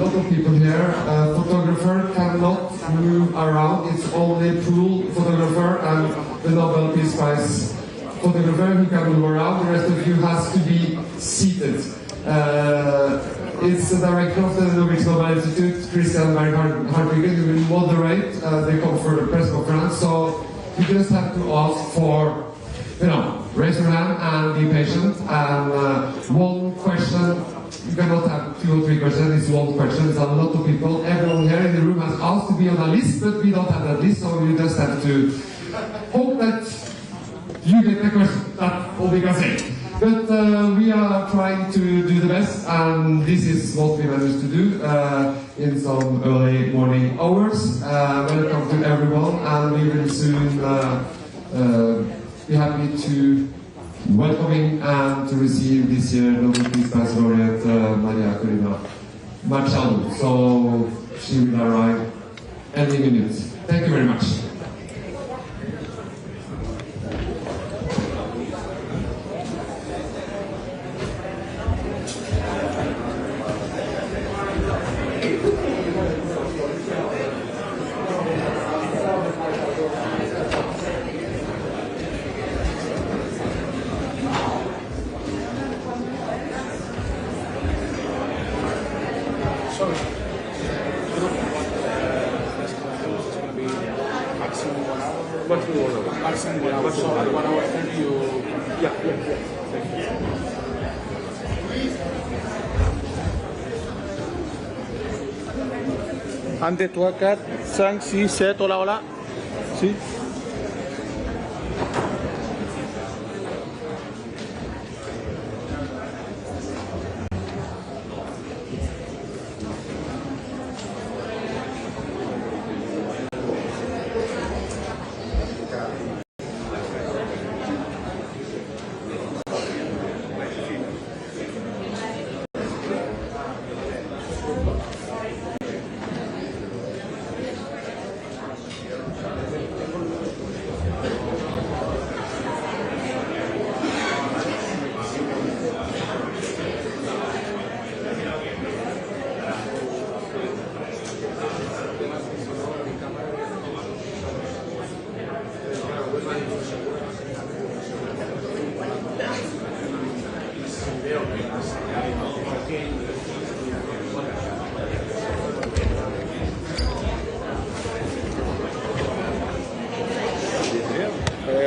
lot of people here. Photographer cannot move around. It's only pool photographer and the Nobel Peace Prize photographer who can move around. The rest of you has to be seated. It's the director of the Norwegian Nobel Institute, Christian Hartvigen, who will moderate the press conference. So you just have to ask for, raise your hand and be patient. And one question, you cannot have 2 or 3 questions, it's one question. It's a lot of people. Everyone here in the room has asked to be on a list, but we don't have that list, so you just have to hope that you get the question. That's all we can say. But we are trying to do the best, and this is what we managed to do in some early morning hours. Welcome to everyone, and we will soon be happy to welcoming and to receive this year Nobel Peace Prize laureate Maria Corina Machado. So she will arrive any minute. Thank you very much. Un, deux, trois, quatre, cinq, six, sept, hola, hola. Si.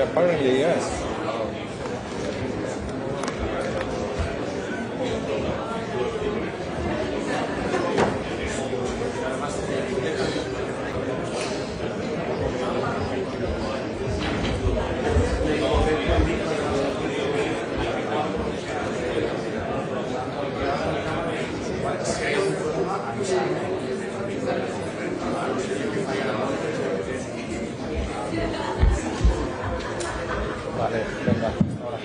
Apparently, yes. Vale, venga, ahora.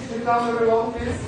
Sit down, everyone, please.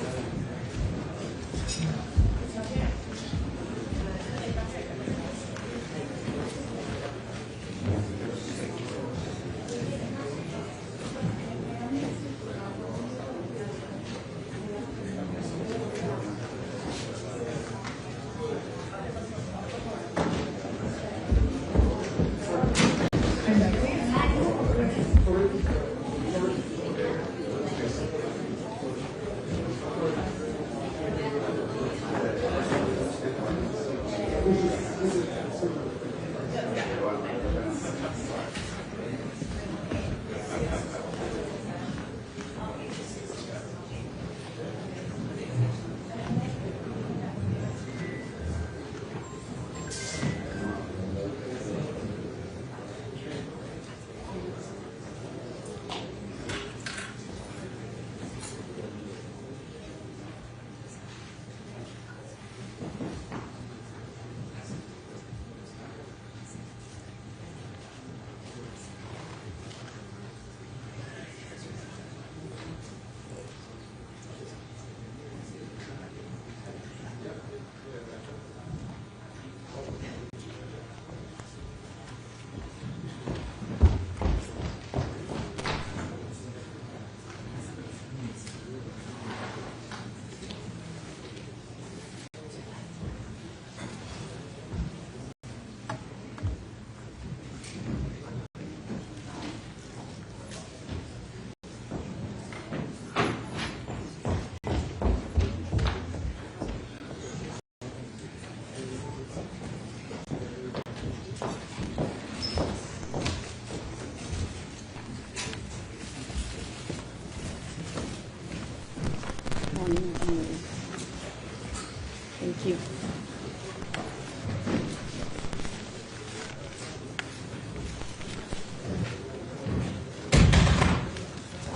Thank you.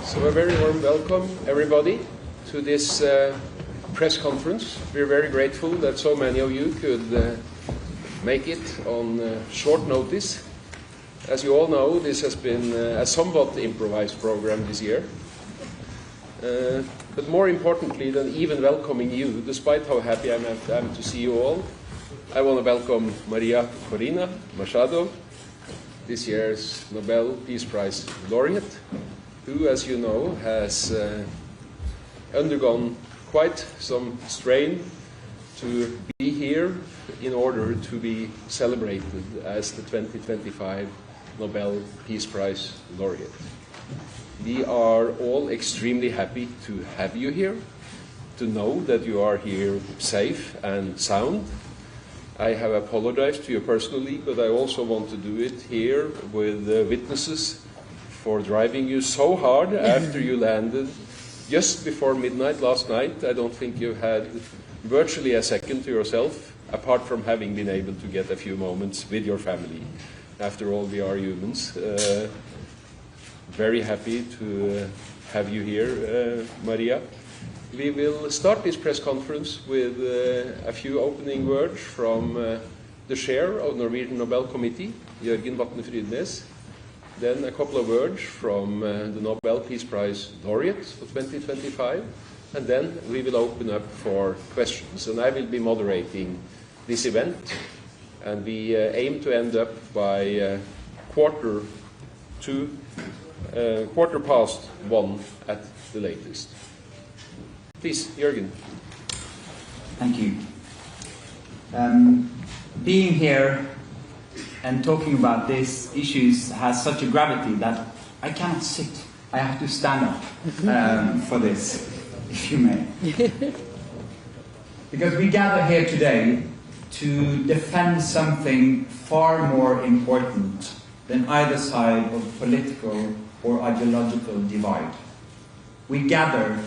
So a very warm welcome, everybody, to this press conference. We're very grateful that so many of you could make it on short notice. As you all know, this has been a somewhat improvised program this year. But more importantly than even welcoming you, despite how happy I am to see you all, I want to welcome Maria Corina Machado, this year's Nobel Peace Prize laureate, who, as you know, has undergone quite some strain to be here in order to be celebrated as the 2025 Nobel Peace Prize laureate. We are all extremely happy to have you here, to know that you are here safe and sound. I have apologized to you personally, but I also want to do it here with witnesses for driving you so hard after you landed just before midnight last night. I don't think you had virtually a second to yourself, apart from having been able to get a few moments with your family. After all, we are humans. Very happy to have you here, Maria. We will start this press conference with a few opening words from the chair of the Norwegian Nobel Committee, Jørgen Vatne Frydnes. Then a couple of words from the Nobel Peace Prize laureate for 2025. And then we will open up for questions. And I will be moderating this event. And we aim to end up by quarter past 1 at the latest. Please, Jørgen. Thank you. Being here and talking about these issues has such a gravity that I cannot sit. I have to stand up for this, if you may. Because we gather here today to defend something far more important than either side of political or ideological divide. We gather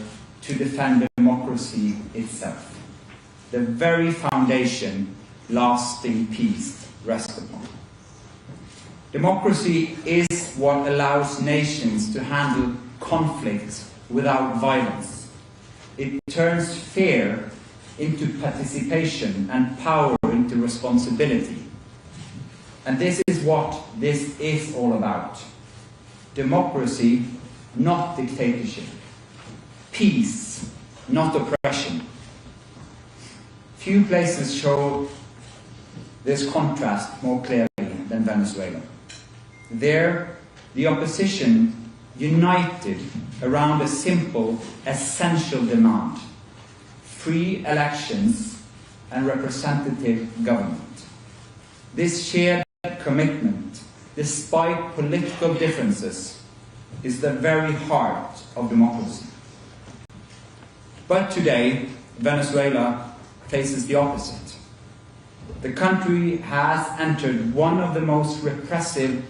to defend democracy itself, the very foundation lasting peace rests upon. Democracy is what allows nations to handle conflicts without violence. It turns fear into participation and power into responsibility. And this is what this is all about. Democracy, not dictatorship. Peace, not oppression. Few places show this contrast more clearly than Venezuela. There, the opposition united around a simple, essential demand: free elections and representative government. This shared commitment, despite political differences, is the very heart of democracy. But today, Venezuela faces the opposite. The country has entered one of the most repressive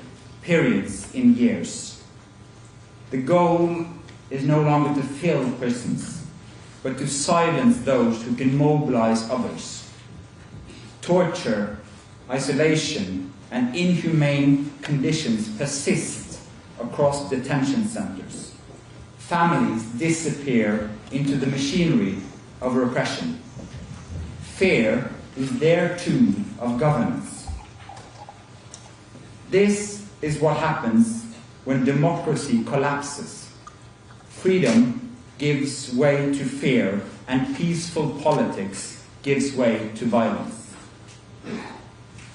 periods in years. The goal is no longer to fill prisons, but to silence those who can mobilize others. Torture, isolation, and inhumane conditions persist across detention centers. Families disappear into the machinery of repression. Fear is their tool of governance. This is what happens when democracy collapses. Freedom gives way to fear, and peaceful politics gives way to violence.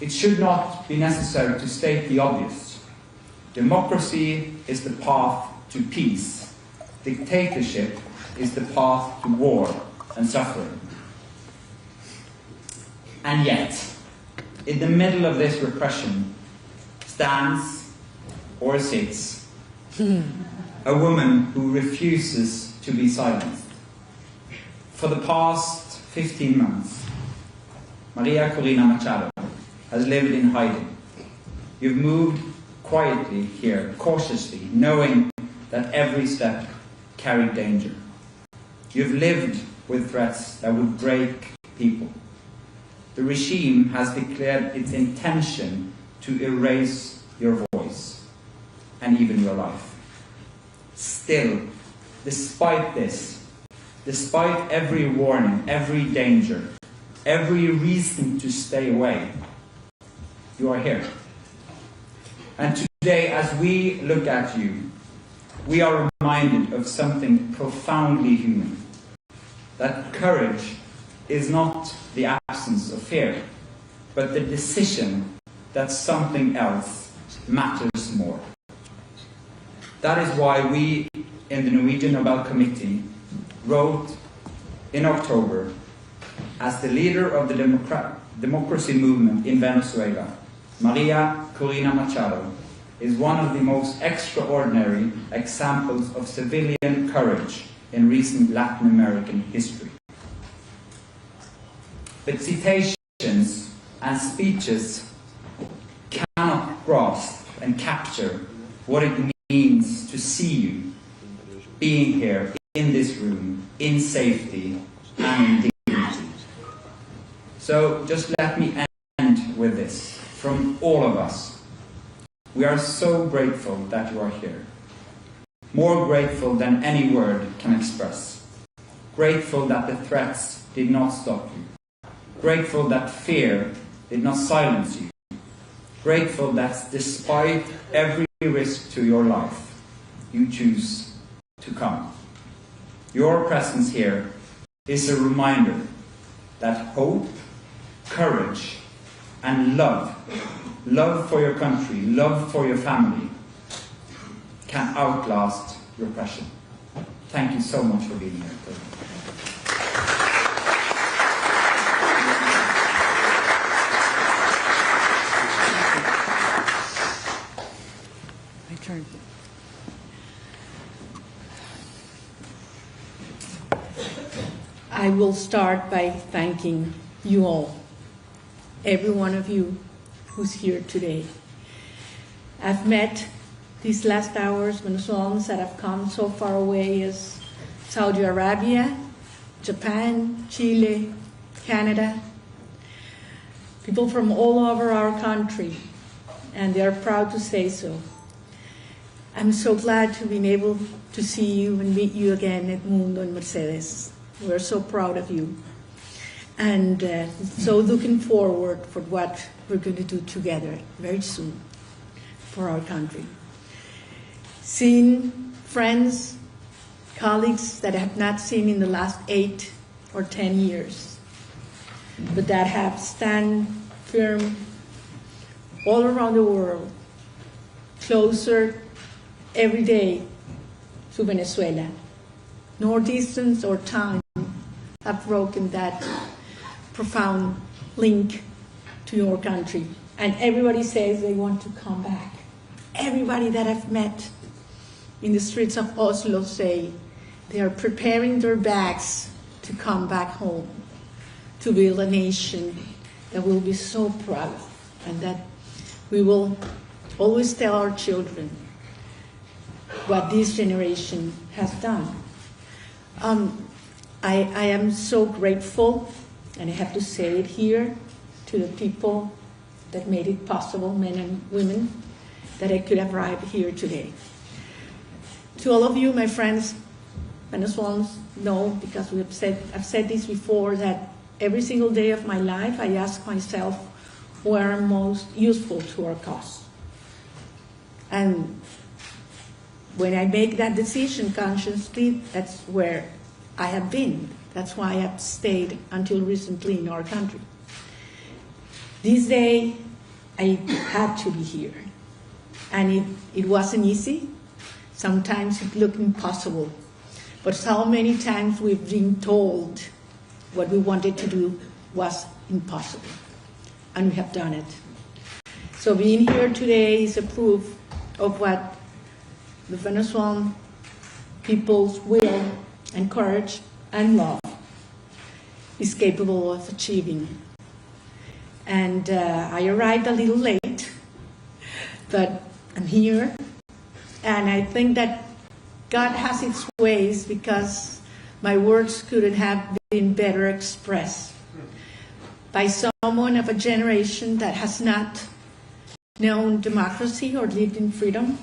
It should not be necessary to state the obvious. Democracy is the path to peace. Dictatorship is the path to war and suffering. And yet, in the middle of this repression, stands or sits a woman who refuses to be silenced. For the past 15 months, Maria Corina Machado has lived in hiding. You've moved quietly here, cautiously, knowing that every step carried danger. You've lived with threats that would break people. the regime has declared its intention to erase your voice and even your life. Still, despite this, despite every warning, every danger, every reason to stay away, you are here. And today, as we look at you, we are reminded of something profoundly human. That courage is not the absence of fear, but the decision that something else matters more. That is why we in the Norwegian Nobel Committee wrote in October, as the leader of the democracy movement in Venezuela, Maria Corina Machado is one of the most extraordinary examples of civilian courage in recent Latin American history. But citations and speeches cannot grasp and capture what it means to see you being here in this room, in safety and in dignity. So just let me end with this. From all of us, we are so grateful that you are here. More grateful than any word can express. Grateful that the threats did not stop you. Grateful that fear did not silence you. Grateful that despite every risk to your life, you choose to come. Your presence here is a reminder that hope, courage, and love for your country, love for your family, can outlast repression. Thank you so much for being here. My turn. I will start by thanking you all, every one of you who's here today. I've met these last hours Venezuelans that have come so far away as Saudi Arabia, Japan, Chile, Canada, people from all over our country, and they are proud to say so. I'm so glad to be able to see you and meet you again at Mundo and Mercedes. We're so proud of you, and so looking forward for what we're going to do together very soon for our country. Seeing friends, colleagues that I have not seen in the last 8 or 10 years, but that have stand firm all around the world, closer every day to Venezuela. Nor distance or time have broken that profound link to your country. And everybody says they want to come back. Everybody that I've met in the streets of Oslo say they are preparing their bags to come back home, to build a nation that will be so proud, and that we will always tell our children what this generation has done. I am so grateful, and I have to say it here, to the people that made it possible, men and women, that I could have arrived here today. To all of you, my friends, Venezuelans, know, because I've said this before, that every single day of my life I ask myself who are most useful to our cause. And when I make that decision consciously, that's where I have been. That's why I've stayed until recently in our country. This day, I had to be here. And it wasn't easy. Sometimes it looked impossible. But so many times we've been told what we wanted to do was impossible. And we have done it. So being here today is a proof of what the Venezuelan people's will and courage and love is capable of achieving. And I arrived a little late, but I'm here. And I think that God has its ways, because my words couldn't have been better expressed by so phenomenon of a generation that has not known democracy or lived in freedom,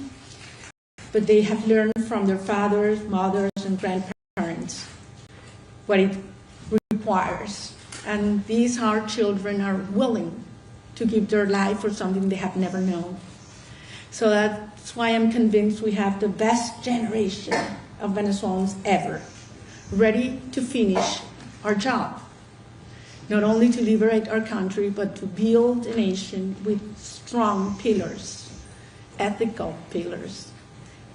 but they have learned from their fathers, mothers, and grandparents what it requires. And these our children are willing to give their life for something they have never known. So that's why I'm convinced we have the best generation of Venezuelans ever, ready to finish our job. Not only to liberate our country, but to build a nation with strong pillars, ethical pillars,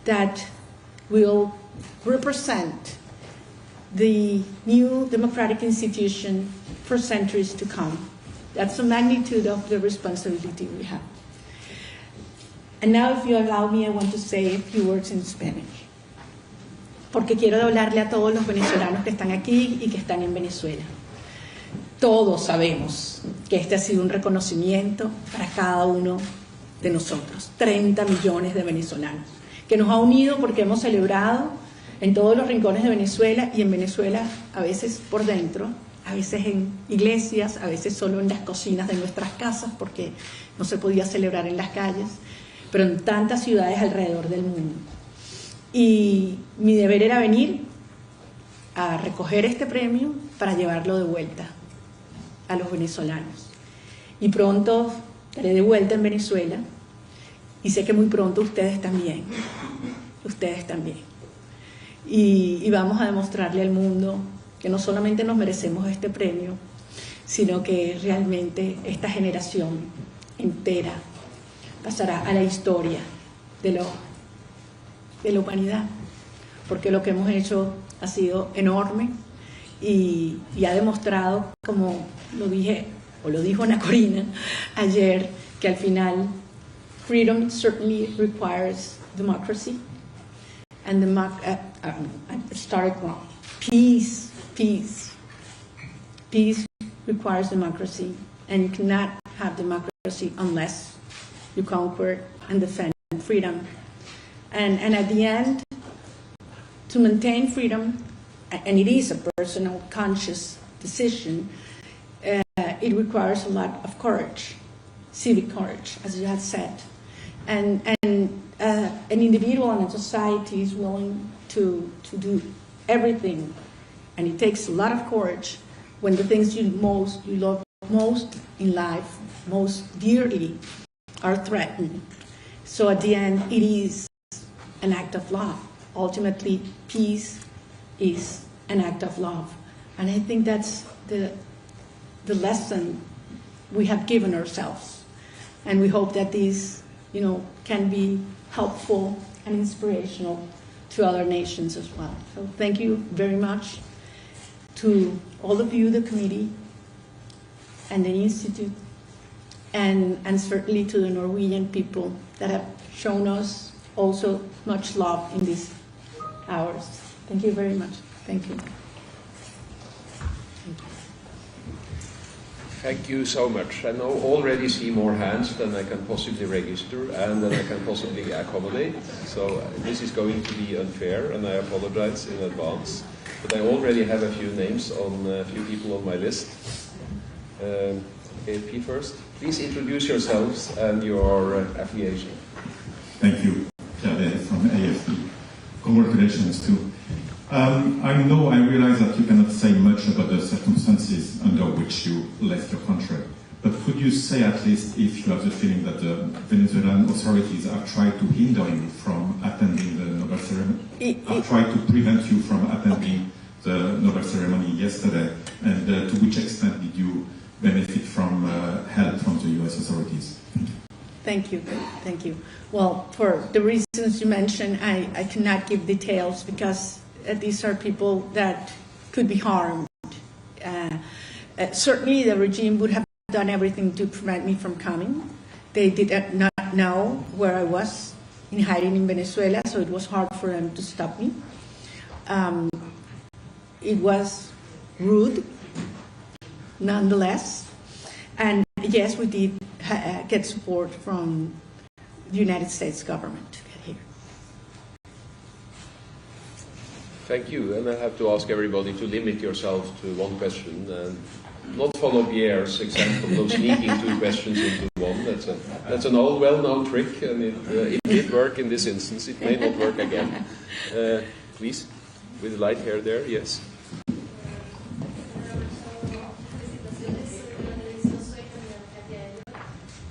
that will represent the new democratic institution for centuries to come. That's the magnitude of the responsibility we have. And now, if you allow me, I want to say a few words in Spanish. Porque quiero hablarle a todos los venezolanos que están aquí y que están en Venezuela. Todos sabemos que este ha sido un reconocimiento para cada uno de nosotros, 30 millones de venezolanos, que nos ha unido porque hemos celebrado en todos los rincones de Venezuela, y en Venezuela a veces por dentro, a veces en iglesias, a veces solo en las cocinas de nuestras casas porque no se podía celebrar en las calles, pero en tantas ciudades alrededor del mundo. Y mi deber era venir a recoger este premio para llevarlo de vuelta a los venezolanos. Y pronto estaré de vuelta en Venezuela, y sé que muy pronto ustedes también. Y vamos a demostrarle al mundo que no solamente nos merecemos este premio, sino que realmente esta generación entera pasará a la historia de la humanidad, porque lo que hemos hecho ha sido enorme y ha demostrado, como lo dijo Ana Corina ayer, que al final freedom certainly requires democracy, and I started wrong. Peace requires democracy, and you cannot have democracy unless you conquer and defend freedom. And at the end, to maintain freedom, and it is a personal, conscious decision, it requires a lot of courage, civic courage, as you have said. And an individual and a society is willing to do everything, and it takes a lot of courage when the things you love most in life, most dearly, are threatened. So at the end, it is an act of love. Ultimately, peace is an act of love. And I think that's the lesson we have given ourselves. And we hope that these, can be helpful and inspirational to other nations as well. So thank you very much to all of you, the committee, and the Institute, and certainly to the Norwegian people that have shown us also much love in these hours. Thank you very much. Thank you. Thank you so much. I now already see more hands than I can possibly register and than I can possibly accommodate. So this is going to be unfair, and I apologize in advance. But I already have a few names on a few people on my list. AP first. Please introduce yourselves and your affiliation. Thank you. Pierre from AFP. Congratulations too. I realize that you cannot say much about the circumstances under which you left your country, but could you say at least if you have the feeling that the Venezuelan authorities have tried to hinder you from attending the Nobel ceremony, have tried to prevent you from attending the Nobel ceremony yesterday, and to which extent did you benefit from help from the US authorities? Thank you. Thank you. Well, for the reasons you mentioned, I cannot give details because these are people that could be harmed. Certainly the regime would have done everything to prevent me from coming. They did not know where I was in hiding in Venezuela, so it was hard for them to stop me. It was rude, nonetheless. And yes, we did get support from the United States government to get here. Thank you. And I have to ask everybody to limit yourself to one question. And not follow Pierre's example of sneaking two questions into one. That's an old, well-known trick, and it did work in this instance. It may not work again. Please, with the light hair there, yes.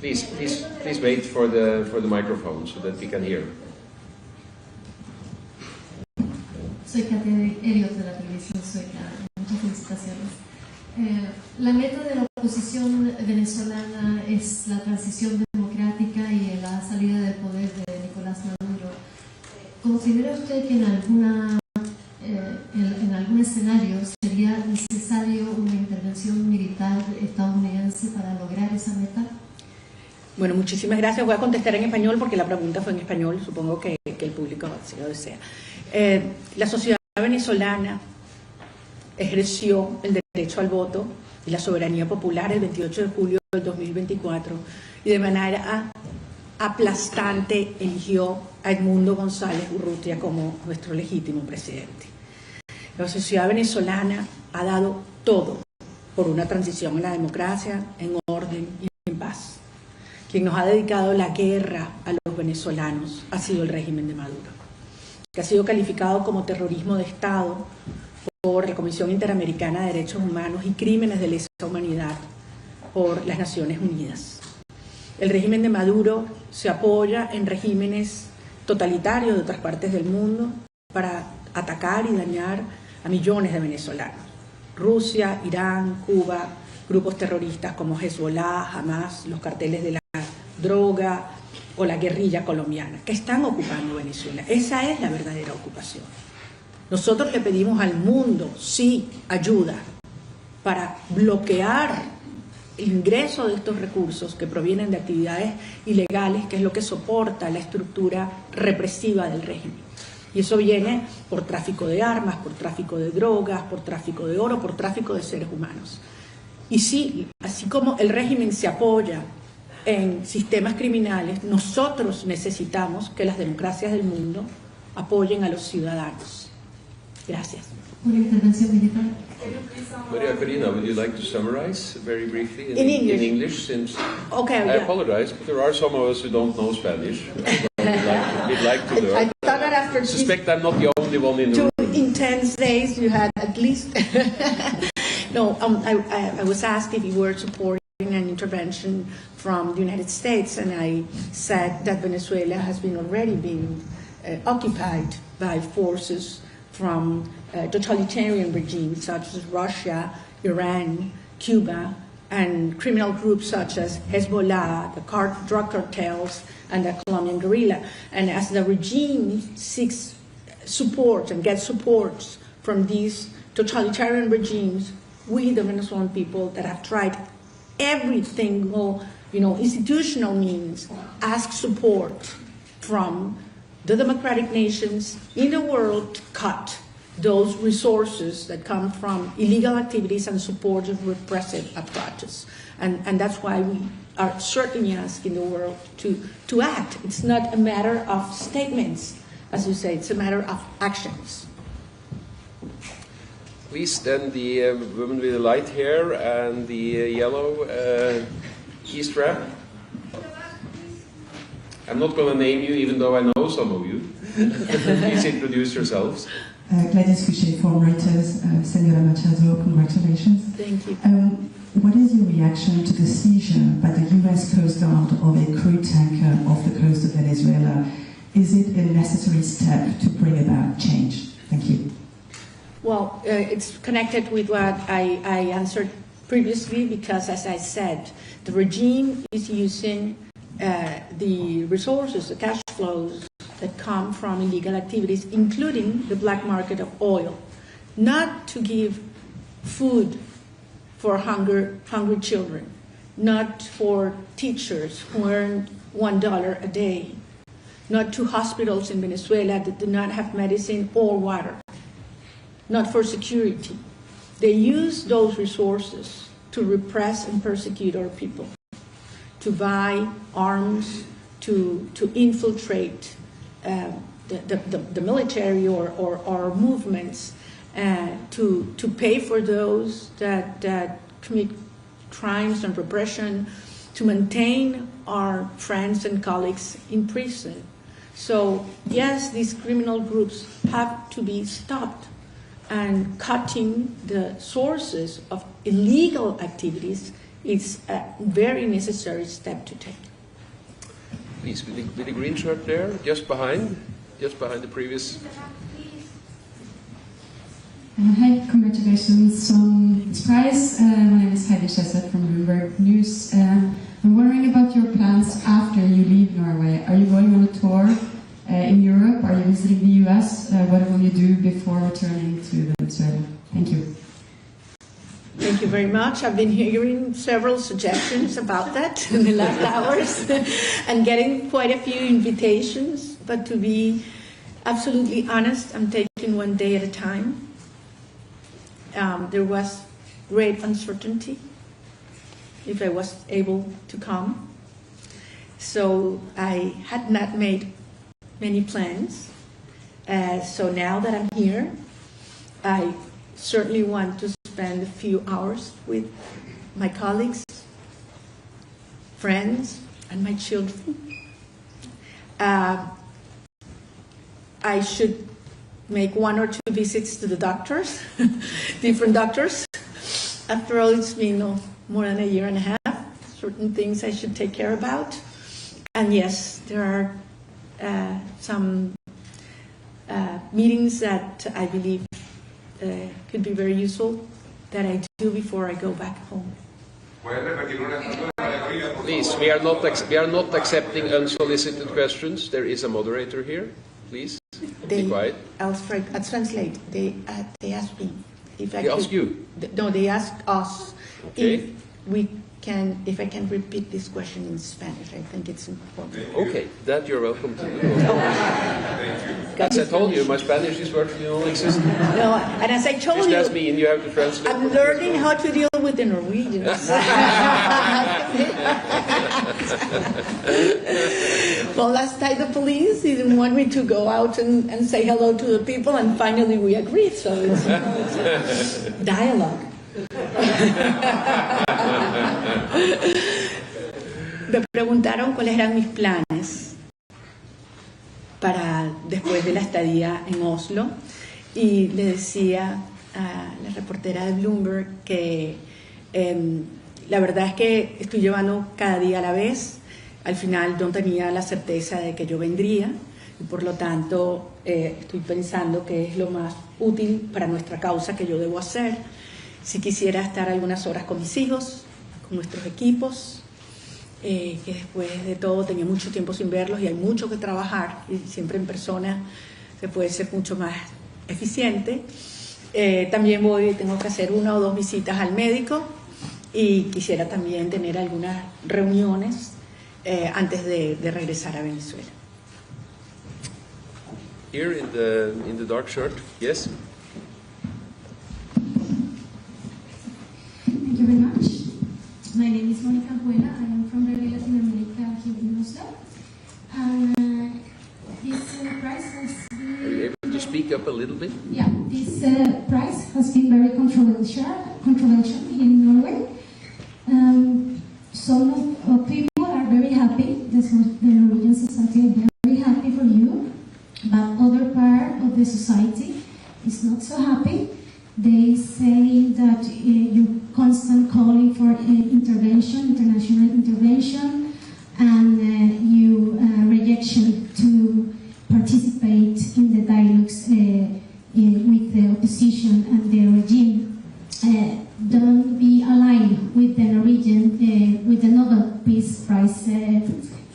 Please wait for the microphone so that we can hear. Soy Katia Elliot de la televisión sueca. Muchas felicitaciones. La meta de la oposición venezolana es la transición democrática y la salida del poder de Nicolás Maduro. ¿Considera usted que en algún escenario sería necesario una intervención militar estadounidense para lograr esa meta? Bueno, muchísimas gracias. Voy a contestar en español porque la pregunta fue en español. Supongo que el público si lo desea. La sociedad venezolana ejerció el derecho al voto y la soberanía popular el 28 de julio del 2024 y de manera aplastante eligió a Edmundo González Urrutia como nuestro legítimo presidente. La sociedad venezolana ha dado todo por una transición a la democracia en orden y en paz. Quien nos ha dedicado la guerra a los venezolanos ha sido el régimen de Maduro, que ha sido calificado como terrorismo de Estado por la Comisión Interamericana de Derechos Humanos y Crímenes de Lesa Humanidad por las Naciones Unidas. El régimen de Maduro se apoya en regímenes totalitarios de otras partes del mundo para atacar y dañar a millones de venezolanos. Rusia, Irán, Cuba, grupos terroristas como Hezbollah, Hamas, los carteles de la droga o la guerrilla colombiana, que están ocupando Venezuela. Esa es la verdadera ocupación. Nosotros le pedimos al mundo, sí, ayuda para bloquear el ingreso de estos recursos que provienen de actividades ilegales, que es lo que soporta la estructura represiva del régimen. Y eso viene por tráfico de armas, por tráfico de drogas, por tráfico de oro, por tráfico de seres humanos. Y sí, así como el régimen se apoya en sistemas criminales, nosotros necesitamos que las democracias del mundo apoyen a los ciudadanos. Gracias. Una intervención militar. Maria Corina, would you like to summarize very briefly in English? In English, since okay, I apologize, but there are some of us who don't know Spanish. We'd like to learn. I thought that after suspect I'm not the only one in the room. 2 intense days, you had at least. No, I was asked if you were supporting an intervention from the United States, and I said that Venezuela has already been occupied by forces from totalitarian regimes such as Russia, Iran, Cuba, and criminal groups such as Hezbollah, the drug cartels, and the Colombian guerrilla. And as the regime seeks support and gets support from these totalitarian regimes, we, the Venezuelan people that have tried every single, institutional means, ask support from the democratic nations in the world to cut those resources that come from illegal activities and support of repressive approaches. And that's why we are certainly asking the world to act. It's not a matter of statements, as you say, it's a matter of actions. Please, then the woman with the light hair and the yellow key strap. I'm not going to name you, even though I know some of you. Please introduce yourselves. Gladys Fouché from Reuters. Senora Machado, congratulations. Thank you. What is your reaction to the seizure by the US Coast Guard of a crude tanker off the coast of Venezuela? Is it a necessary step to bring about change? Thank you. Well, it's connected with what I answered previously, because, as I said, the regime is using the resources, the cash flows that come from illegal activities, including the black market of oil, not to give food for hungry children, not for teachers who earn $1 a day, not to hospitals in Venezuela that do not have medicine or water, not for security. They use those resources to repress and persecute our people, to buy arms, to infiltrate the military or movements, to pay for those that commit crimes and repression, to maintain our friends and colleagues in prison. So yes, these criminal groups have to be stopped, and cutting the sources of illegal activities is a very necessary step to take. Please, with the green shirt there, just behind the previous. Hi, congratulations on this prize. My name is Heidi Chesset from Bloomberg News. I'm wondering about your plans after you leave Norway. Are you going on a tour in Europe? Are you visiting the US? What will you do before returning to Venezuela? Thank you. Thank you very much. I've been hearing several suggestions about that in the last hours and getting quite a few invitations. But to be absolutely honest, I'm taking one day at a time. There was great uncertainty if I was able to come. So I had not made many plans. So now that I'm here, I certainly want to spend a few hours with my colleagues, friends, and my children. I should make one or two visits to the doctors, different doctors. After all, it's been more than a year and a half. Certain things I should take care about. And yes, there are some meetings that I believe could be very useful that I do before I go back home. Please, we are not accepting unsolicited questions. There is a moderator here. Please, be quiet. I'll translate. They asked me if I They could. asked you? No, they asked us Okay. if I can repeat this question in Spanish. I think it's important. Okay, that you're welcome to do. As I told you, my Spanish is virtually non-existent. No, and as I told This you, does mean you have to translate. I'm learning how to deal with the Norwegians. Well, last time the police didn't want me to go out and say hello to the people, and finally we agreed. So it's dialogue. Me preguntaron cuáles eran mis planes para después de la estadía en Oslo, y le decía a la reportera de Bloomberg que la verdad es que estoy llevando cada día a la vez. Al final no tenía la certeza de que yo vendría, y por lo tanto estoy pensando que es lo más útil para nuestra causa que yo debo hacer. Si quisiera estar algunas horas con mis hijos, con nuestros equipos, que después de todo tenía mucho tiempo sin verlos y hay mucho que trabajar, y siempre en persona se puede ser mucho más eficiente. También tengo que hacer 1 o 2 visitas al médico, y quisiera también tener algunas reuniones antes de regresar a Venezuela. Here in the dark shirt, yes. Thank you very much. My name is Monica Buena. I am from Latin America here in Oslo. And this prize has been... Are you able to speak up a little bit? Yeah, this prize has been very controversial in Norway. Some people are very happy, the Norwegian society are very happy for you, but other part of the society is not so happy. They say that you constant calling for intervention, international intervention, and you rejection to participate in the dialogues with the opposition and the regime. Don't be aligned with the Norwegian, with the Nobel Peace Prize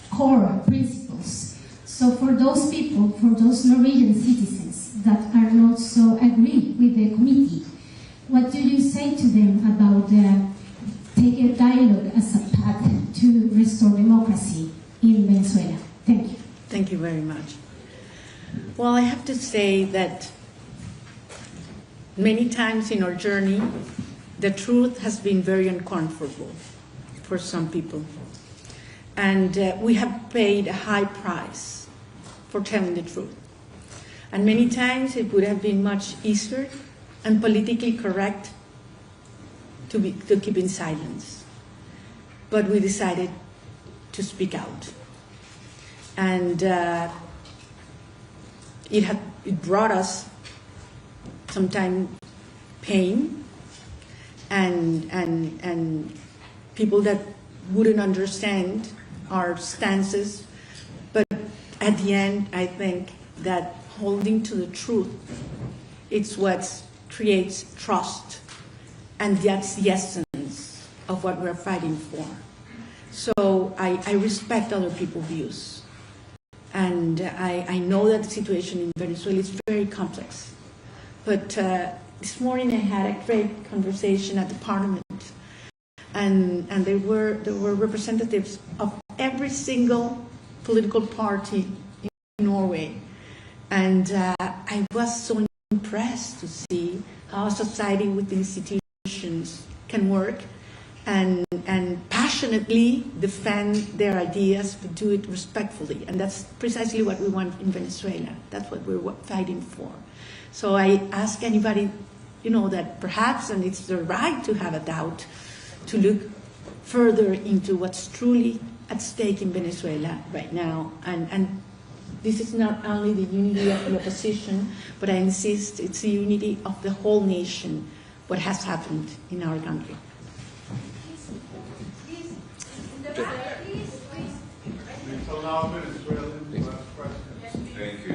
core principles. So for those people, for those Norwegian citizens that are not so agree with the committee, what do you say to them about take a dialogue as a path to restore democracy in Venezuela? Thank you. Thank you very much. Well, I have to say that many times in our journey, the truth has been very uncomfortable for some people. And we have paid a high price for telling the truth. And many times it would have been much easier and politically correct to keep in silence. But we decided to speak out. And it brought us sometimes pain and people that wouldn't understand our stances. But at the end, I think that holding to the truth, it's what creates trust. And that's the essence of what we're fighting for. So I respect other people's views. And I know that the situation in Venezuela is very complex. But this morning I had a great conversation at the parliament. And there were representatives of every single political party in Norway. And I was so impressed to see how society with institutions can work and passionately defend their ideas, but do it respectfully. And that's precisely what we want in Venezuela. That's what we're fighting for. So I ask anybody, that perhaps, and it's their right to have a doubt, to look further into what's truly at stake in Venezuela right now. And this is not only the unity of the opposition, but I insist it's the unity of the whole nation, what has happened in our country. Thank you.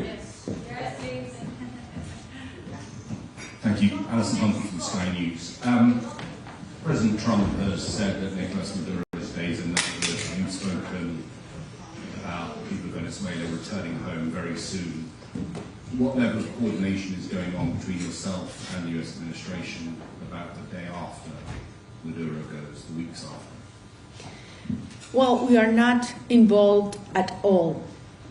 Thank you. Alison Humphrey from Sky News. President Trump has said that Nicolas Maduro stays in Netherlands. You've spoken about the people of Venezuela returning home very soon. What level of coordination is going on between yourself and the US administration about the day after Maduro goes, the weeks after? Well, we are not involved at all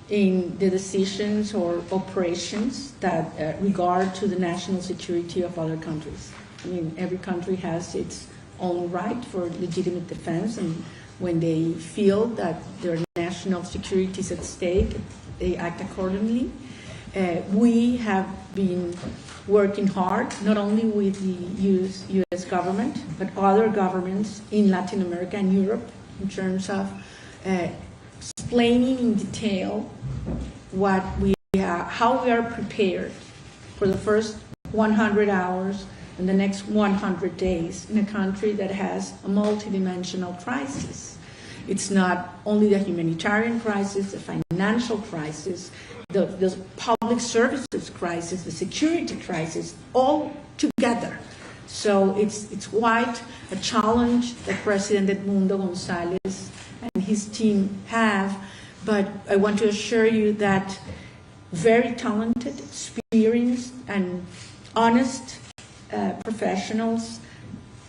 in the decisions or operations that regard to the national security of other countries. I mean, every country has its own right for legitimate defense, and when they feel that their national security is at stake, they act accordingly. We have been working hard, not only with the US government, but other governments in Latin America and Europe, in terms of explaining in detail how we are prepared for the first 100 hours and the next 100 days in a country that has a multidimensional crisis. It's not only the humanitarian crisis, the financial crisis, the public services crisis, the security crisis, all together. So it's quite a challenge that President Edmundo González and his team have, but I want to assure you that very talented, experienced, and honest professionals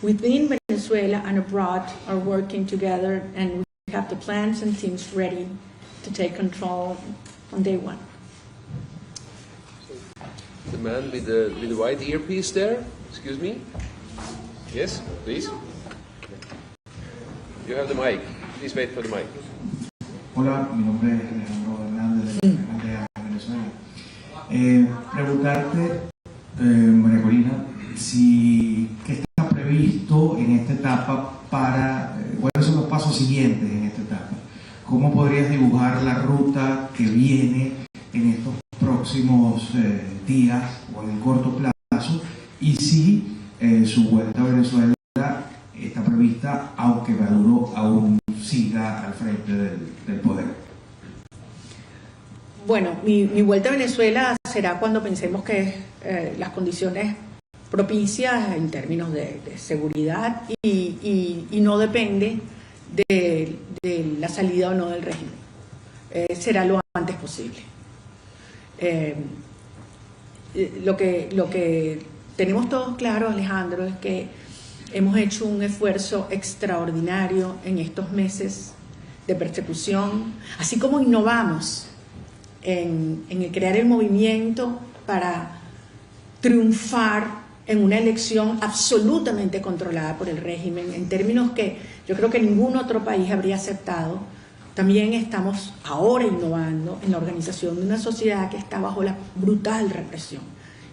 within Venezuela and abroad are working together, and we have the plans and teams ready to take control on day one. The man with the white earpiece there, excuse me. Yes, please. You have the mic. Please wait for the mic. Hola, mi nombre es Alejandro Hernández de Venezuela. Preguntarte, María Corina, ¿qué está previsto en esta etapa cuáles son los pasos siguientes en esta etapa? ¿Cómo podrías dibujar la ruta que viene en estos próximos días o en el corto plazo? Y si su vuelta a Venezuela está prevista, aunque Maduro aún siga al frente del poder. Bueno, mi vuelta a Venezuela será cuando pensemos que las condiciones propicias en términos de seguridad y no depende de la salida o no del régimen. Será lo antes posible. Lo que tenemos todos claro, Alejandro, es que hemos hecho un esfuerzo extraordinario en estos meses de persecución, así como innovamos en el crear el movimiento para triunfar en una elección absolutamente controlada por el régimen, en términos que yo creo que ningún otro país habría aceptado. También estamos ahora innovando en la organización de una sociedad que está bajo la brutal represión.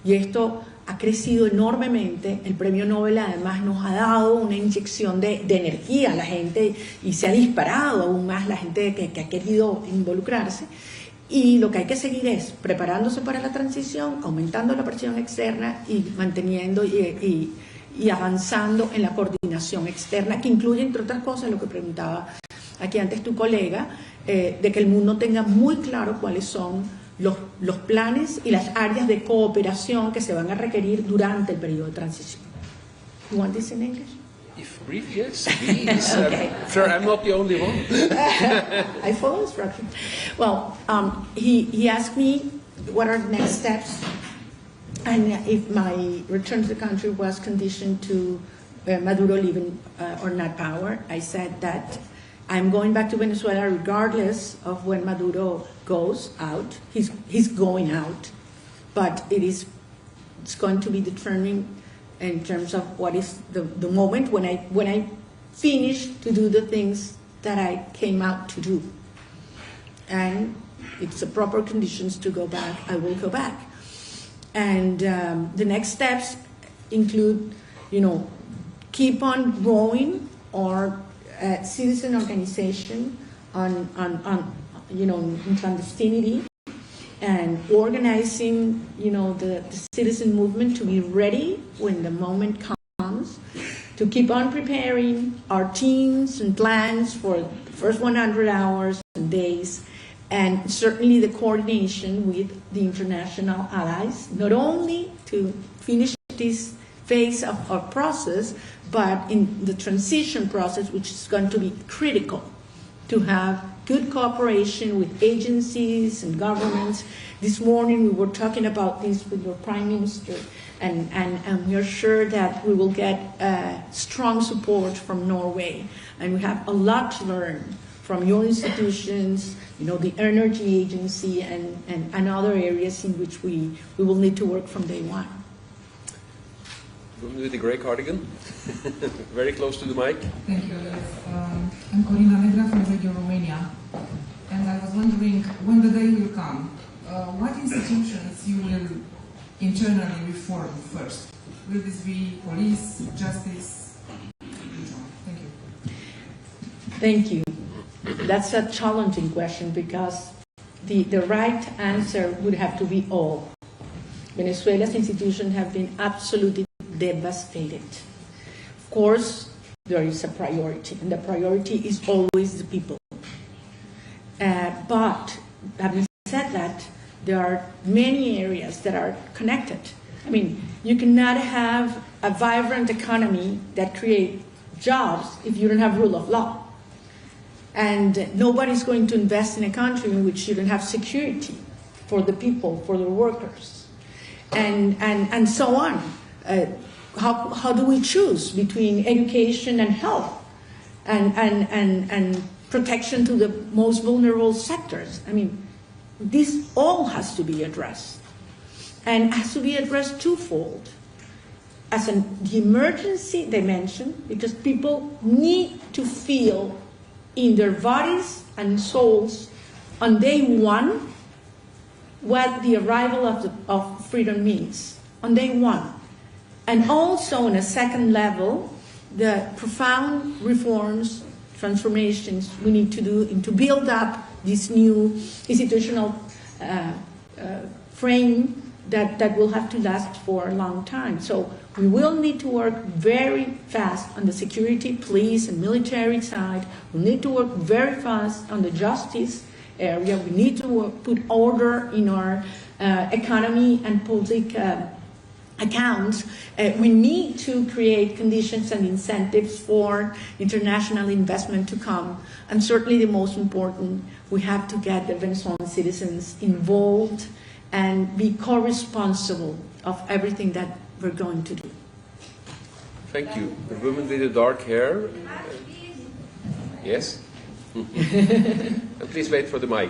Y esto ha crecido enormemente. El premio Nobel además nos ha dado una inyección de energía a la gente y se ha disparado aún más la gente que ha querido involucrarse. Y lo que hay que seguir es preparándose para la transición, aumentando la presión externa y manteniendo y avanzando en la coordinación externa, que incluye, entre otras cosas, lo que preguntaba aquí antes tu colega, de que el mundo tenga muy claro cuáles son los planes y las áreas de cooperación que se van a requerir durante el periodo de transición. You want this in English? If brief, yes, please. Okay. Sure, I'm not the only one. I follow instructions. Well, he asked me what are the next steps, and if my return to the country was conditioned to Maduro leaving or not power. I said that I'm going back to Venezuela regardless of when Maduro goes out. He's going out, but it's going to be determined in terms of what is the moment when I finish to do the things that I came out to do. And if the proper conditions to go back, I will go back. And the next steps include, keep on growing our citizen organization on in clandestinity, and organizing, the citizen movement to be ready when the moment comes, to keep on preparing our teams and plans for the first 100 hours and days, and certainly the coordination with the international allies, not only to finish this phase of our process, but in the transition process, which is going to be critical to have good cooperation with agencies and governments. This morning we were talking about this with your Prime Minister, and we are sure that we will get strong support from Norway. And we have a lot to learn from your institutions, the Energy Agency and other areas in which we will need to work from day one. With the grey cardigan, very close to the mic. Thank you. I'm Corina Machado from Radio Romania, and I was wondering when the day will come, what institutions you will internally reform first? Will this be police, justice? Thank you. Thank you. That's a challenging question because the right answer would have to be all. Venezuela's institutions have been absolutely devastated. Of course, there is a priority, and the priority is always the people. But having said that, there are many areas that are connected. I mean, you cannot have a vibrant economy that creates jobs if you don't have rule of law. And nobody's going to invest in a country in which you don't have security for the people, for the workers, and so on. How do we choose between education and health and protection to the most vulnerable sectors? I mean, this all has to be addressed, and has to be addressed twofold. As the emergency dimension, because people need to feel in their bodies and souls on day one what the arrival of freedom means, on day one. And also on a second level, the profound reforms, transformations we need to do to build up this new institutional frame that will have to last for a long time. So we will need to work very fast on the security, police, and military side. We need to work very fast on the justice area. We need to put order in our economy and public accounts. We need to create conditions and incentives for international investment to come. And certainly the most important, we have to get the Venezuelan citizens involved and be co-responsible of everything that we're going to do. Thank you. The woman with the dark hair. Yes? Please wait for the mic.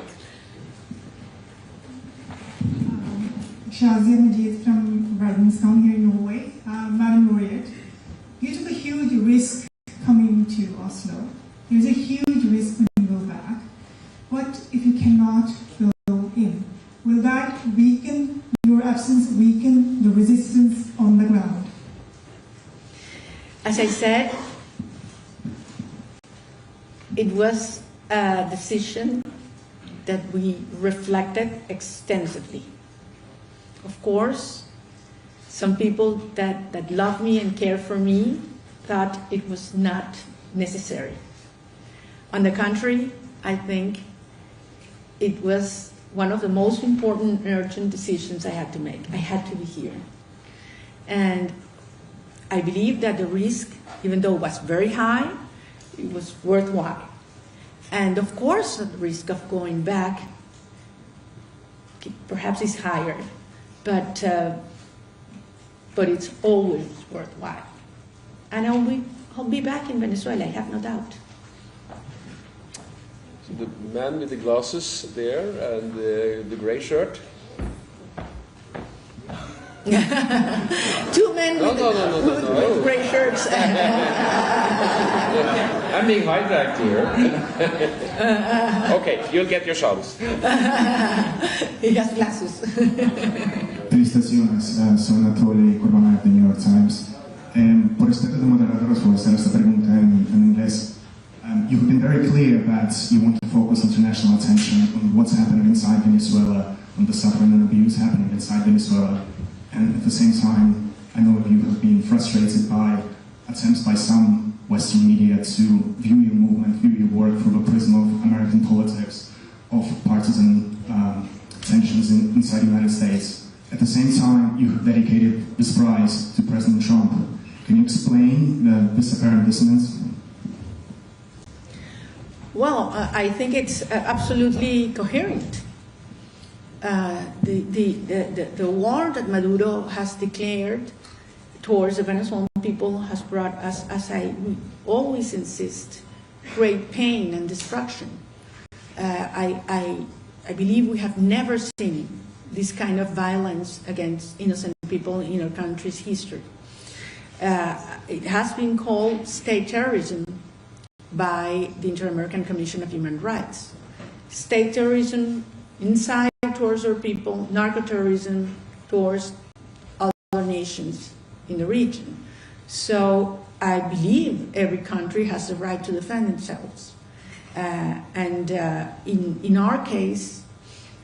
Shazia Majid from Ragnarsson here in Norway. Madam Laureate, you took a huge risk coming to Oslo. There's a huge risk when you go back. What if you cannot go in? Will that weaken, your absence weaken the resistance I said, it was a decision that we reflected extensively. Of course, some people that love me and care for me thought it was not necessary. On the contrary, I think it was one of the most important and urgent decisions I had to make. I had to be here. And I believe that the risk, even though it was very high, it was worthwhile. And of course, the risk of going back perhaps is higher, but it's always worthwhile. And I'll be back in Venezuela, I have no doubt. So the man with the glasses there and the gray shirt. Two men with gray shirts. I'm being hijacked here. Okay, you'll get your chance. He has glasses. Tristes Jonas, soy Anatoly Kurbanov de New York Times. Por respeto de moderadores, voy a hacer esta pregunta en inglés. You've been very clear that you want to focus international attention on what's happening inside Venezuela, on the suffering and abuse happening inside Venezuela. And at the same time, I know you have been frustrated by attempts by some Western media to view your movement, view your work through the prism of American politics, of partisan tensions inside the United States. At the same time, you have dedicated this prize to President Trump. Can you explain this apparent dissonance? Well, I think it's absolutely coherent. The war that Maduro has declared towards the Venezuelan people has brought us, as I always insist, great pain and destruction. I believe we have never seen this kind of violence against innocent people in our country's history. It has been called state terrorism by the Inter-American Commission of Human Rights. State terrorism inside towards our people, narco-terrorism towards other nations in the region. So I believe every country has the right to defend themselves. In our case,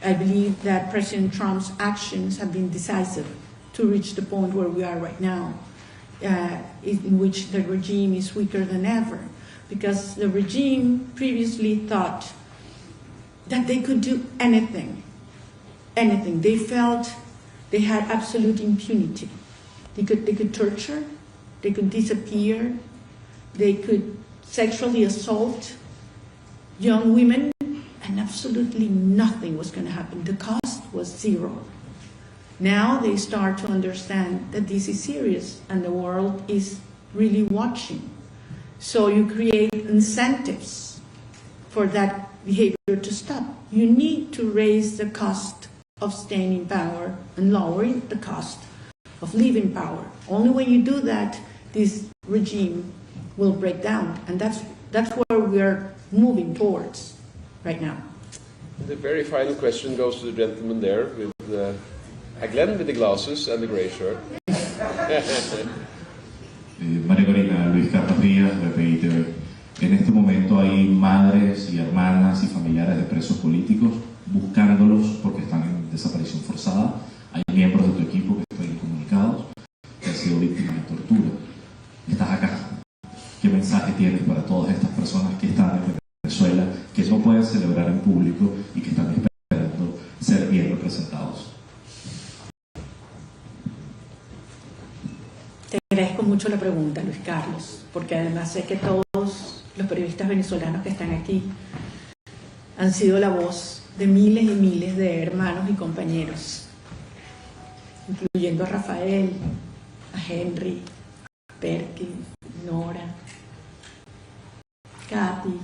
I believe that President Trump's actions have been decisive to reach the point where we are right now, in which the regime is weaker than ever, because the regime previously thought that they could do anything. They felt they had absolute impunity. They could torture, they could disappear, they could sexually assault young women, and absolutely nothing was going to happen. The cost was zero. Now they start to understand that this is serious and the world is really watching. So you create incentives for that behavior to stop. You need to raise the cost of staying in power and lowering the cost of leaving power. Only when you do that, this regime will break down. And that's where we're moving towards right now. The very final question goes to the gentleman there with Glenn with the glasses and the gray shirt. Maria Corina, Luis Carlos Díaz, BPI TV. En este momento hay madres y hermanas y familiares de presos políticos buscándolos porque están en desaparición forzada. Hay miembros de tu equipo que están incomunicados, que han sido víctimas de tortura. Estás acá. ¿Qué mensaje tienes para todas estas personas que están en Venezuela, que no pueden celebrar en público y que están esperando ser bien representados? Te agradezco mucho la pregunta, Luis Carlos, porque además sé que todos los periodistas venezolanos que están aquí han sido la voz de miles y miles de hermanos y compañeros, incluyendo a Rafael, a Henry, a Perky, Nora, Katy,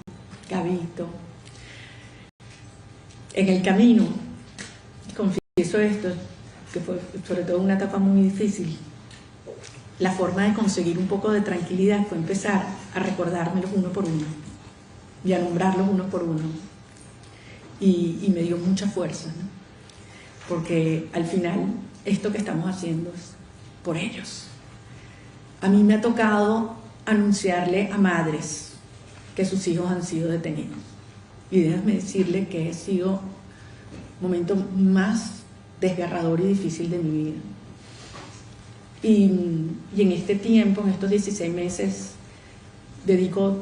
Gabito. En el camino, confieso esto, que fue sobre todo una etapa muy difícil, la forma de conseguir un poco de tranquilidad fue empezar a recordármelos uno por uno y a nombrarlos uno por uno. Y me dio mucha fuerza, ¿no? Porque al final esto que estamos haciendo es por ellos. A mí me ha tocado anunciarle a madres que sus hijos han sido detenidos. Y déjame decirle que ha sido el momento más desgarrador y difícil de mi vida. Y en este tiempo, en estos 16 meses, dedico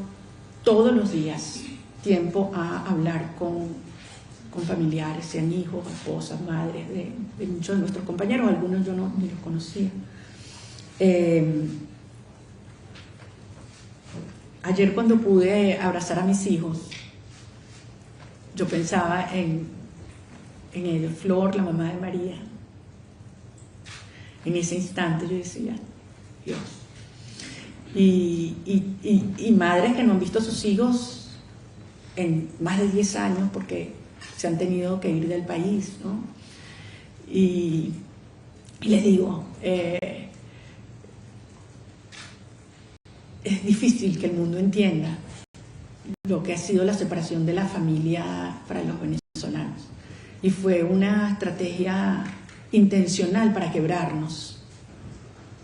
todos los días tiempo a hablar con familiares, sean hijos, esposas, madres de muchos de nuestros compañeros, algunos yo ni los conocía. Ayer cuando pude abrazar a mis hijos, yo pensaba en ellos, Flor, la mamá de María. En ese instante yo decía, Dios. Y madres que no han visto a sus hijos en más de 10 años porque se han tenido que ir del país, ¿no? Y les digo, es difícil que el mundo entienda lo que ha sido la separación de la familia para los venezolanos. Y fue una estrategia intencional para quebrarnos,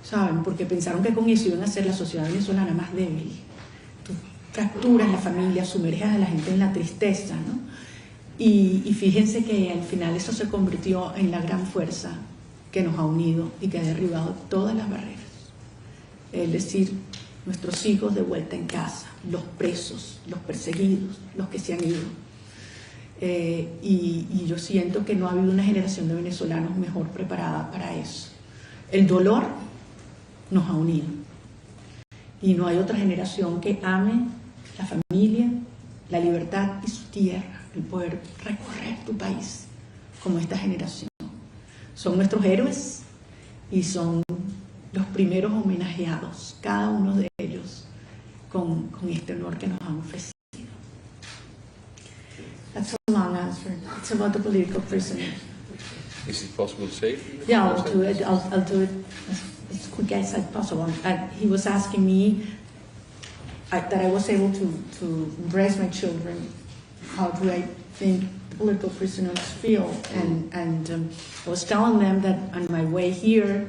¿saben? Porque pensaron que con eso iban a hacer la sociedad venezolana más débil. Tú fracturas la familia, sumerges a la gente en la tristeza, ¿no? Y fíjense que al final eso se convirtió en la gran fuerza que nos ha unido y que ha derribado todas las barreras. Es decir, nuestros hijos de vuelta en casa, los presos, los perseguidos, los que se han ido. Y yo siento que no ha habido una generación de venezolanos mejor preparada para eso. El dolor nos ha unido y no hay otra generación que ame la familia, la libertad y su tierra, el poder recorrer tu país como esta generación. Son nuestros héroes y son los primeros homenajeados, cada uno de ellos, con este honor que nos han ofrecido. That's a long answer. It's about the political prisoner. Is it possible to say? Yeah, I'll do it. I'll do it as quick as possible. He was asking me that I was able to embrace my children. How do I think political prisoners feel? And I was telling them that on my way here,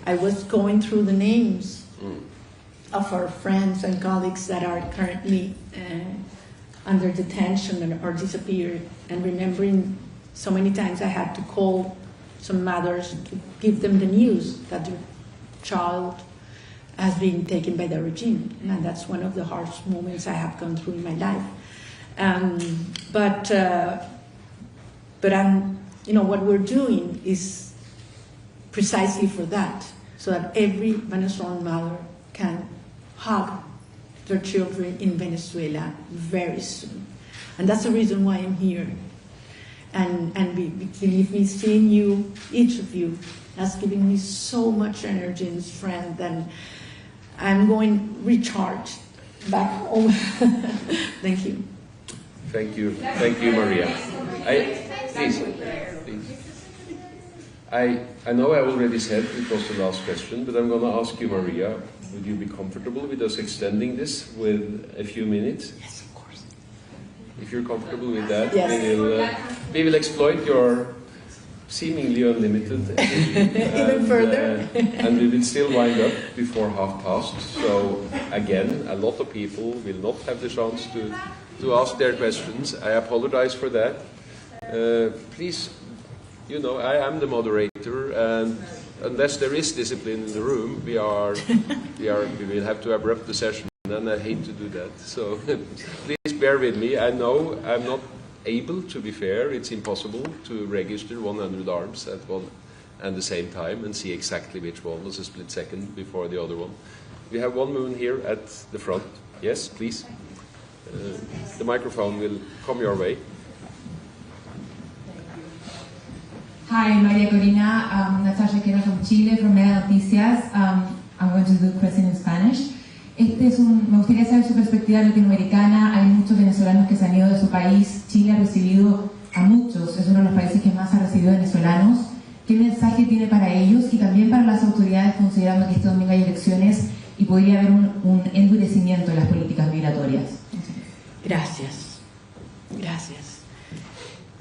I was going through the names of our friends and colleagues that are currently under detention or disappeared, and remembering so many times I had to call some mothers to give them the news that their child has been taken by the regime, and that's one of the harsh moments I have gone through in my life. But I'm, what we're doing is precisely for that, so that every Venezuelan mother can hug their children in Venezuela very soon. And that's the reason why I'm here. And believe me, seeing you, each of you, has given me so much energy and strength, and I'm going recharged back home. Thank you. Thank you. Thank you, Maria. Please. I know I already said it was the last question, but I'm going to ask you, Maria, would you be comfortable with us extending this with a few minutes? Yes, of course. If you're comfortable with that, yes. We will exploit your seemingly unlimited energy. Even further. And we will still wind up before 5:30. So again, a lot of people will not have the chance to ask their questions. I apologize for that. Please, I am the moderator, and unless there is discipline in the room, we will have to abrupt the session, and I hate to do that. So please bear with me. I know I'm not able, to be fair. It's impossible to register 100 arms at one and the same time and see exactly which one was a split second before the other one. We have one woman here at the front. Yes, please. The microphone will come your way. Hi, Maria Corina, Natasha from Chile, from Mega Noticias. I'm going to do the question in Spanish. Me gustaría saber su perspectiva latinoamericana. Hay muchos venezolanos que se han ido de su país. Chile ha recibido a muchos, es uno de los países que más ha recibido venezolanos. ¿Qué mensaje tiene para ellos y también para las autoridades, considerando que este domingo hay elecciones y podría haber un endurecimiento de las políticas migratorias? Gracias.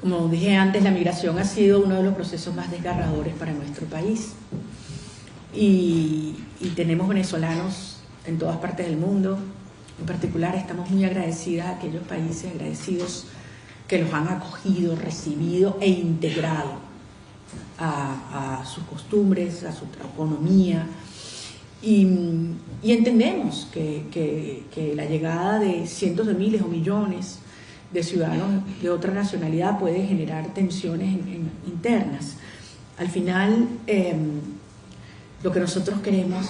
Como dije antes, la migración ha sido uno de los procesos más desgarradores para nuestro país. Y tenemos venezolanos en todas partes del mundo. En particular, estamos muy agradecidas a aquellos países agradecidos que los han acogido, recibido e integrado a sus costumbres, a su economía. Y entendemos que la llegada de cientos de miles o millones de ciudadanos de otra nacionalidad puede generar tensiones internas. Al final, lo que nosotros queremos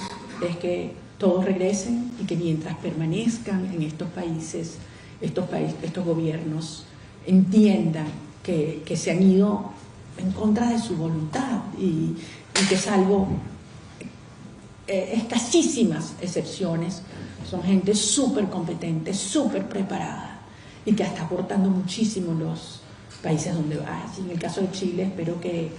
es que todos regresen y que mientras permanezcan en estos países, estos gobiernos entiendan que se han ido en contra de su voluntad y que salvo escasísimas excepciones, son gente súper competente, súper preparada y que está aportando muchísimo los países donde va. En el caso de Chile, espero que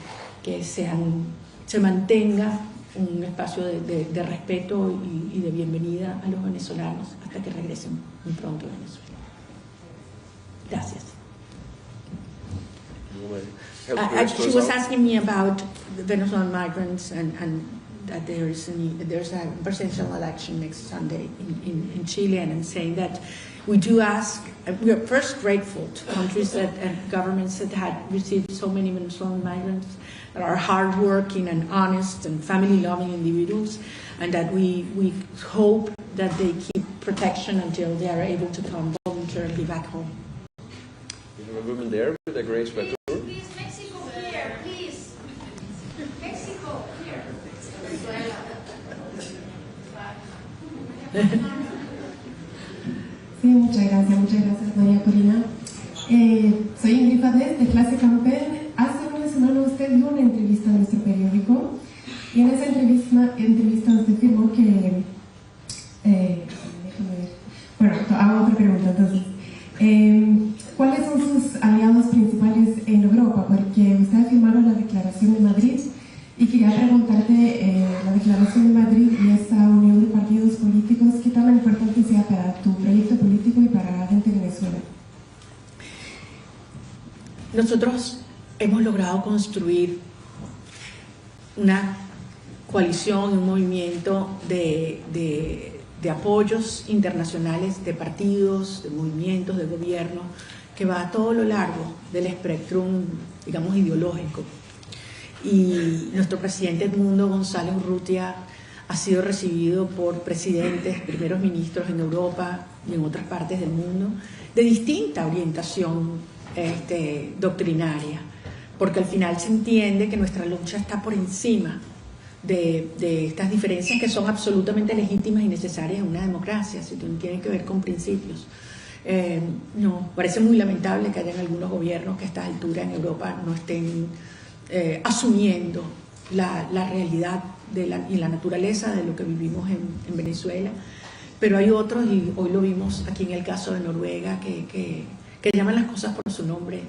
se mantenga un espacio de respeto y de bienvenida a los venezolanos hasta que regresen muy pronto a Venezuela. Gracias. She was asking me about the Venezuelan migrants and that there's a presidential election next Sunday in Chile, and I'm saying that we do ask, we are first grateful to countries and governments that had received so many Venezuelan migrants that are hardworking and honest and family-loving individuals, and that we hope that they keep protection until they are able to come voluntarily back home. We have a woman there with a gray sweater. Please, Mexico here, please. Mexico here. Sí, muchas gracias María Corina. Soy Ingrid Padez de Clase Campen. Hace una semana usted dio una entrevista a nuestro periódico y en esa entrevista usted afirmó que déjame ver. Bueno, hago otra pregunta entonces. ¿Cuáles son sus aliados principales en Europa? Porque usted ha firmado la Declaración de Madrid y quería preguntarte, la Declaración de Madrid y esta unión de partidos políticos, ¿qué tan importante sea para tu proyecto político y para la gente de Venezuela? Nosotros hemos logrado construir una coalición, un movimiento de apoyos internacionales, de partidos, de movimientos, de gobierno, que va a todo lo largo del espectro, digamos, ideológico. Y nuestro presidente Edmundo González Urrutia ha sido recibido por presidentes, primeros ministros en Europa y en otras partes del mundo, de distinta orientación doctrinaria, porque al final se entiende que nuestra lucha está por encima de estas diferencias que son absolutamente legítimas y necesarias en una democracia, si tienen que ver con principios. No, parece muy lamentable que hayan algunos gobiernos que a esta altura en Europa no estén asumiendo la realidad y la naturaleza de lo que vivimos en Venezuela, pero hay otros, y hoy lo vimos aquí en el caso de Noruega, que llaman las cosas por su nombre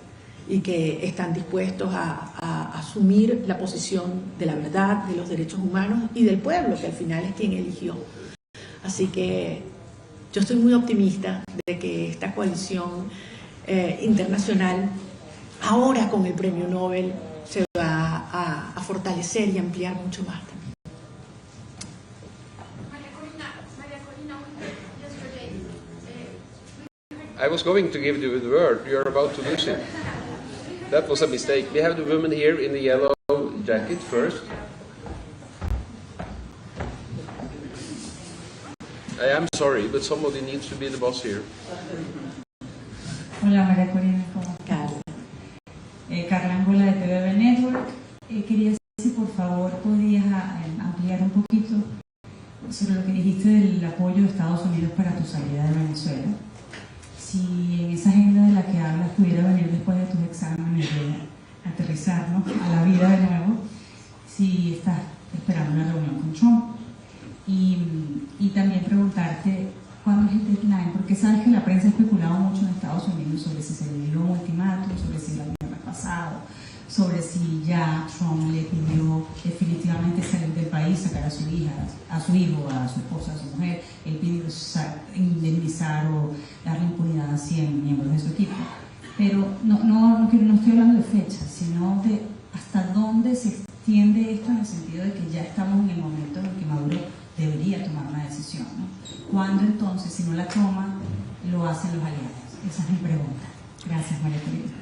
y que están dispuestos a asumir la posición de la verdad, de los derechos humanos y del pueblo, que al final es quien eligió. Así que yo estoy muy optimista de que esta coalición internacional, ahora con el premio Nobel, se va a fortalecer y ampliar mucho más también. I was going to give you the word. You are about to lose it. That was a mistake. We have the woman here in the yellow jacket first. I am sorry, but somebody needs to be the boss here. Hola María Corina, ¿cómo estás? Carla Angola de TVB Network. Quería saber si por favor podrías ampliar un poquito sobre lo que dijiste del apoyo de Estados Unidos para tu salida de Venezuela. Si en esa agenda de la que hablas pudiera venir después de tus exámenes de aterrizar, ¿no?, a la vida de nuevo, si estás esperando una reunión con Trump. Y también preguntarte cuándo es el deadline, porque sabes que la prensa ha especulado mucho en Estados Unidos sobre si se le dio un ultimátum, sobre si el viernes pasado, sobre si ya Trump le pidió definitivamente salir del país, sacar a su hija, a su hijo, a su esposa, a su mujer. Él pidió indemnizar o darle impunidad a 100 miembros de su equipo. Pero no estoy hablando de fechas, sino de hasta dónde se extiende esto, en el sentido de que ya estamos en el momento en el que Maduro debería tomar una decisión. decisión, ¿no? ¿Cuándo entonces, si no la toman, lo hacen los aliados? Esa es mi pregunta. Gracias, María Corina.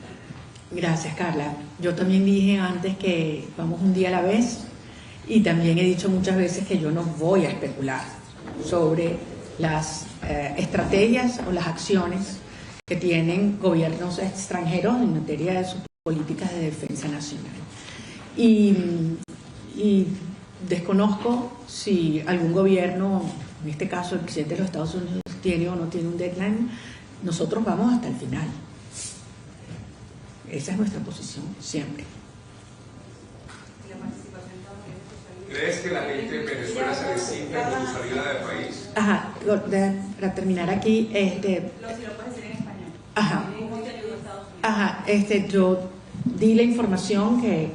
Gracias, Carla. Yo también dije antes que vamos un día a la vez y también he dicho muchas veces que yo no voy a especular sobre las estrategias o las acciones que tienen gobiernos extranjeros en materia de sus políticas de defensa nacional. Y desconozco si algún gobierno, en este caso el presidente de los Estados Unidos, tiene o no tiene un deadline. Nosotros vamos hasta el final. Esa es nuestra posición, siempre. ¿Crees que la gente de Venezuela se resigne con su salida del país? Ajá, para terminar aquí, Si lo puedes decir en español. Ajá, yo di la información que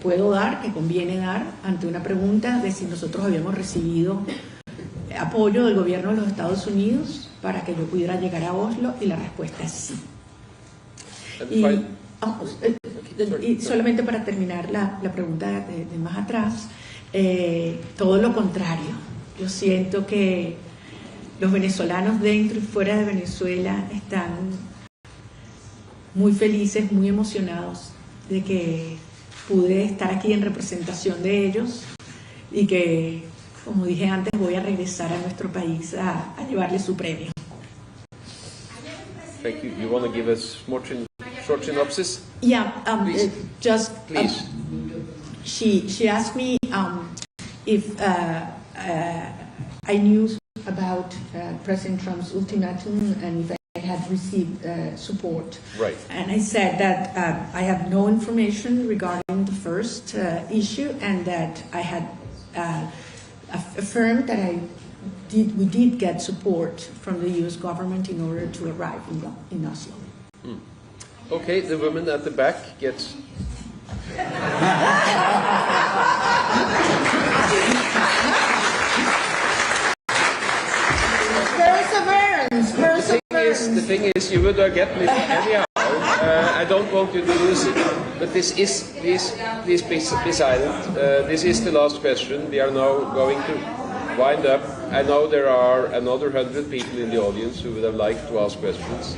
puedo dar, que conviene dar, ante una pregunta de si nosotros habíamos recibido apoyo del gobierno de los Estados Unidos para que yo pudiera llegar a Oslo, y la respuesta es sí. Y solamente para terminar la pregunta de más atrás, todo lo contrario. Yo siento que los venezolanos dentro y fuera de Venezuela están muy felices, muy emocionados de que pude estar aquí en representación de ellos y que, como dije antes, voy a regresar a nuestro país a llevarle su premio. Thank you. You want to give us short synopsis? Yeah, please. Please. She asked me if I knew about President Trump's ultimatum and if I had received support. Right. And I said that I have no information regarding the first issue, and that I had affirmed that we did get support from the U.S. government in order to arrive in Oslo. Mm. Okay, the woman at the back gets... Perseverance. The thing is, you would get me anyhow. I don't want you to lose it, but please be silent. This is the last question. We are now going to wind up. I know there are another 100 people in the audience who would have liked to ask questions.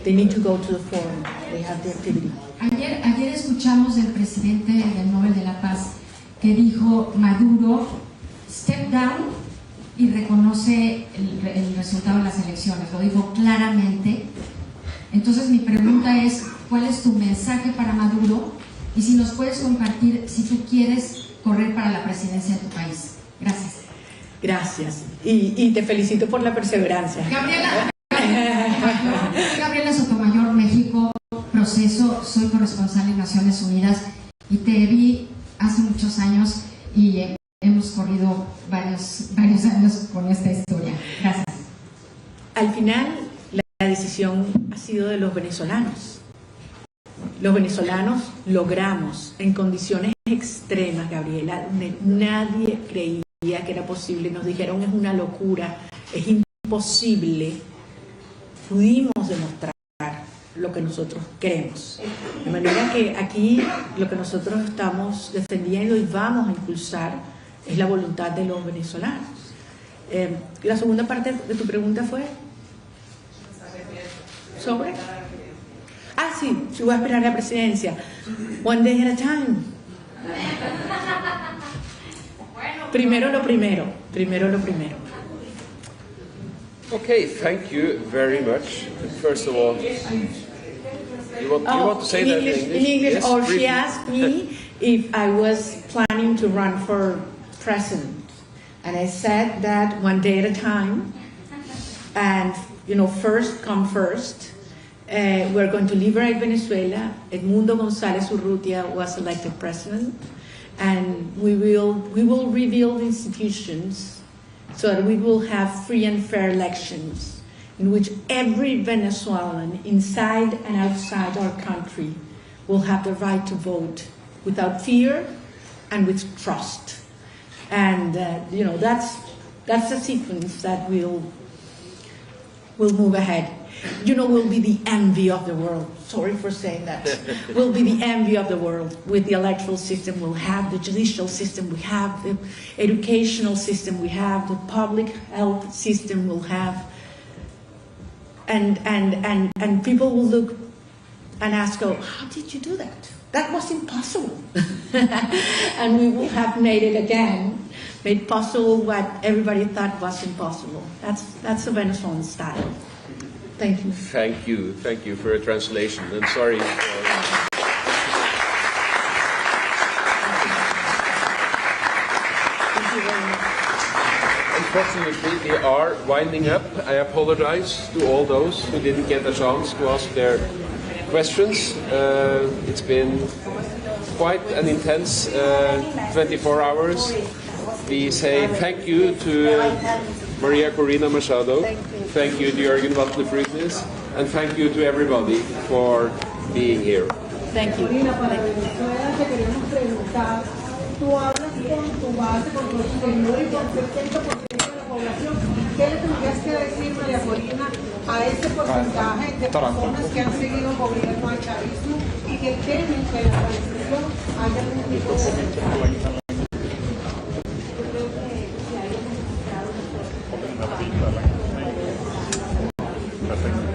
They need to go to the forum. They have the activity. Ayer escuchamos del presidente del Nobel de la Paz que dijo: Maduro, step down y reconoce el resultado de las elecciones. Lo dijo claramente. Entonces mi pregunta es: ¿cuál es tu mensaje para Maduro? Y si nos puedes compartir si tú quieres correr para la presidencia de tu país. Gracias. Gracias. Y te felicito por la perseverancia. Gabriela Sotomayor, México, Proceso. Soy corresponsal en Naciones Unidas y te vi hace muchos años y hemos corrido varios años con esta historia. Gracias. Al final, la decisión ha sido de los venezolanos. Los venezolanos logramos, en condiciones extremas, Gabriela, donde nadie creía que era posible, nos dijeron es una locura, es imposible, pudimos demostrar lo que nosotros queremos. De manera que aquí lo que nosotros estamos defendiendo y vamos a impulsar es la voluntad de los venezolanos. La segunda parte de tu pregunta fue sobre... sí, si voy a esperar la presidencia. One day at a time. Primero lo primero. Okay, thank you very much. First of all, you want to say that in English? In English, yes, or briefly. she asked me if I was planning to run for president. And I said that one day at a time. And, first come first. We're going to liberate Venezuela. Edmundo González Urrutia was elected president. And we will rebuild institutions so that we will have free and fair elections in which every Venezuelan inside and outside our country will have the right to vote without fear and with trust. And that's the sequence that will will move ahead. You know, we'll be the envy of the world. Sorry for saying that. We'll be the envy of the world with the electoral system we'll have, the judicial system we have, the educational system we have, the public health system we'll have. And people will look and ask, oh, how did you do that? That was impossible. And we will have made it again, made possible what everybody thought was impossible. That's the Venezuelan style. Thank you. Thank you. Thank you for a translation. And sorry for... Unfortunately, we are winding up. I apologize to all those who didn't get a chance to ask their questions. It's been quite an intense 24 hours. We say thank you to Maria Corina Machado, thank you to Jürgen Wattler-Friednis, and thank you to everybody for being here. Thank you. Tú hablas con tu base, con tus seguidores, con el 70% de la población. ¿Qué le tendrías que decir, María Corina, a ese porcentaje de personas que han seguido el gobierno al chavismo y que temen que la transición haya algún tipo de resultado? Yo creo que si hay demostrado... Perfecto.